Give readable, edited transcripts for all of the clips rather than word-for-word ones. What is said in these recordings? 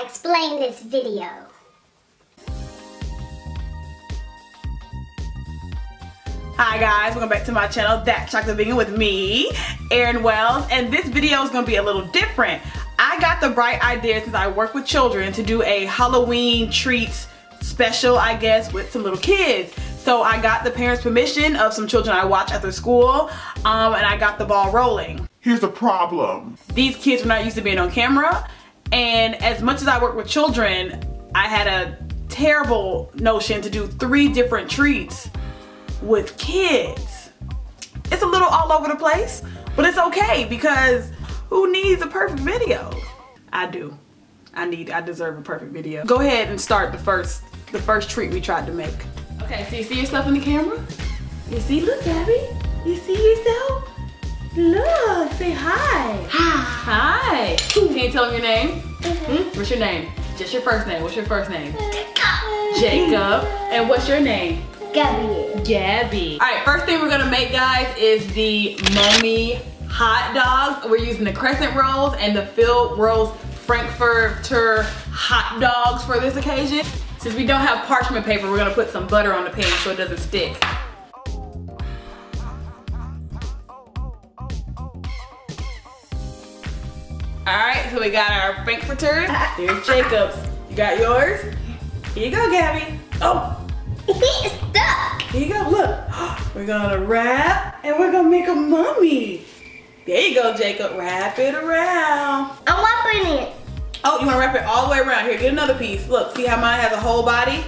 I explain this video. Hi guys, welcome back to my channel, That Chocolate Vegan, with me, Erin Wells, and this video is going to be a little different. I got the bright idea, since I work with children, to do a Halloween treats special, I guess, with some little kids. So I got the parents' permission of some children I watch after school, and I got the ball rolling. Here's the problem. These kids were not used to being on camera, and as much as I work with children, I had a terrible notion to do 3 different treats with kids. It's a little all over the place, but it's okay because who needs a perfect video? I do. I deserve a perfect video. Go ahead and start the first treat we tried to make. Okay, so you see yourself in the camera? You see, look, Gabby. You see yourself? Look, say hi. Hi. Can you tell them your name? What's your name? Just your first name. What's your first name? Jacob. And what's your name? Gabby. All right, first thing we're gonna make, guys, is the mummy hot dogs. We're using the crescent rolls and the filled rolls Frankfurter hot dogs for this occasion. Since we don't have parchment paper, we're gonna put some butter on the pan so it doesn't stick. All right, so we got our Frankfurters. There's Jacob's. You got yours? Here you go, Gabby. Oh. He's stuck. Here you go, look. We're gonna wrap and we're gonna make a mummy. There you go, Jacob. Wrap it around. I'm wrapping it. Oh, you wanna wrap it all the way around? Here, get another piece. Look, see how mine has a whole body?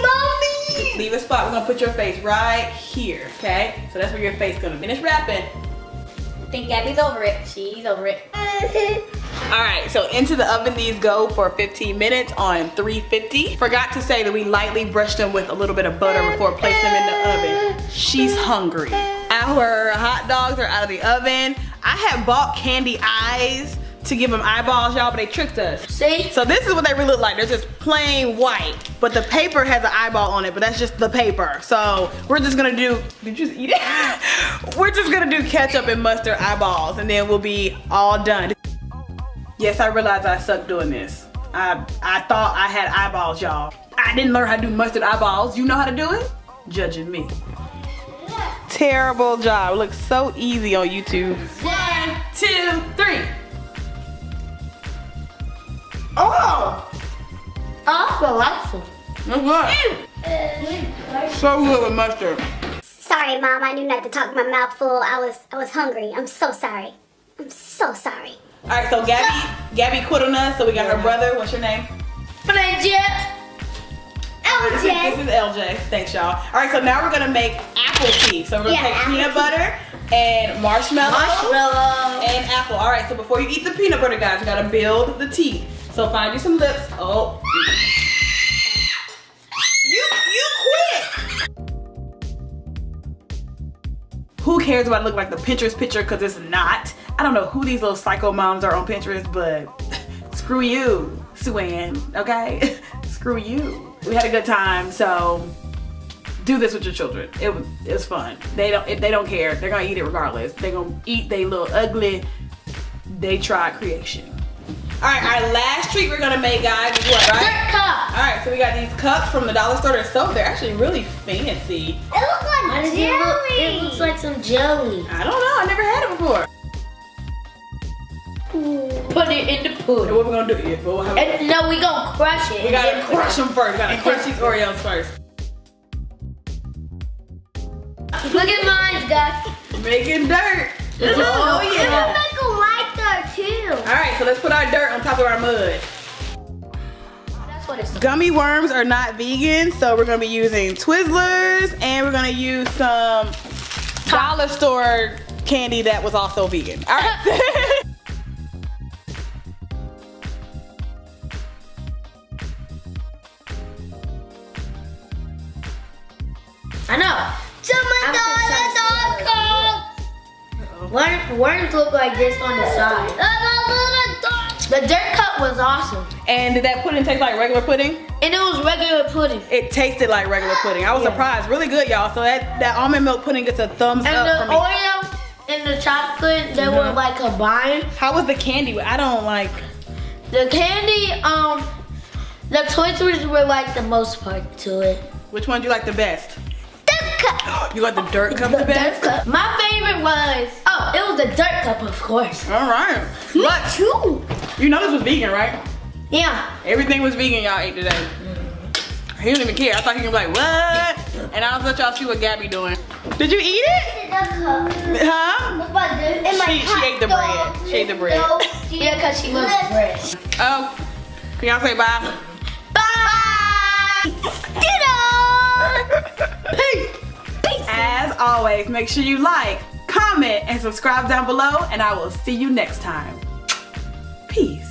Mommy. Leave a spot. We're gonna put your face right here, okay? So that's where your face is gonna finish wrapping. I think Gabby's over it. She's over it. All right, so into the oven these go for 15 minutes on 350. Forgot to say that we lightly brushed them with a little bit of butter before placing them in the oven. She's hungry. Our hot dogs are out of the oven. I had bought candy eyes to give them eyeballs, y'all, but they tricked us. See? So this is what they really look like. They're just plain white, but the paper has an eyeball on it, but that's just the paper. So we're just gonna do, did you just eat it? We're just gonna do ketchup and mustard eyeballs, and then we'll be all done. Yes, I realized I suck doing this. I thought I had eyeballs, y'all. I didn't learn how to do mustard eyeballs. You know how to do it? Judging me. Terrible job. It looks so easy on YouTube. 1, 2, 3. Oh! Oh, That's good. So good with mustard. sorry, Mom. I knew not to talk with my mouth full. I was hungry. I'm so sorry. I'm so sorry. All right, so Gabby quit on us, so we got her brother. What's your name? LJ. This is LJ. Thanks, y'all. All right, so now we're gonna make apple tea. So we're gonna take peanut butter and marshmallow and apple. All right, so before you eat the peanut butter, guys, you gotta build the tea. So find you some lips. Oh, you quit. Who cares about it look like the Pinterest picture? Cause it's not. I don't know who these little psycho moms are on Pinterest, but screw you, Sue-Ann, okay? Screw you. We had a good time, so do this with your children. It was fun. They don't care. They're gonna eat it regardless. They're gonna eat they little ugly, they tried creation. All right, our last treat we're gonna make, guys, is what, right? Dirt cup. All right, so we got these cups from the dollar store. They're actually really fancy. It looks like jelly. It looks like some jelly. I don't know, I never had it before. Put it in the pudding. What we gonna do here? No, we gonna crush it. We gotta crush them first. We gotta crush these Oreos first. Look at mine, guys. Making dirt. Oh yeah. Make a white dirt too. All right, so let's put our dirt on top of our mud. That's what it's. Gummy worms are not vegan, so we're gonna be using Twizzlers, and we're gonna use some dollar store candy that was also vegan. All right. I know. Worms look like this on the side. The dirt cup was awesome. And did that pudding taste like regular pudding? And it was regular pudding. It tasted like regular pudding. I was surprised. Really good, y'all. So that almond milk pudding gets a thumbs And up the for me. Oreo and the chocolate, they were like combined. How was the candy? I don't like The candy, the Toy Stories were like the most part to it. Which one do you like the best? Dirt cup. You like the dirt cup the best? Dirt cup. My favorite was, it was the dirt cup, of course. All right. But True. you know this was vegan, right? Yeah. Everything was vegan y'all ate today. He didn't even care. I thought he was like, what? And I was let y'all see what Gabby doing. Did you eat it? Huh? She ate the bread. She ate the bread. Yeah, because she loves bread. Oh, can y'all say bye? Bye. Peace. As always, make sure you like, comment, and subscribe down below, and I will see you next time. Peace.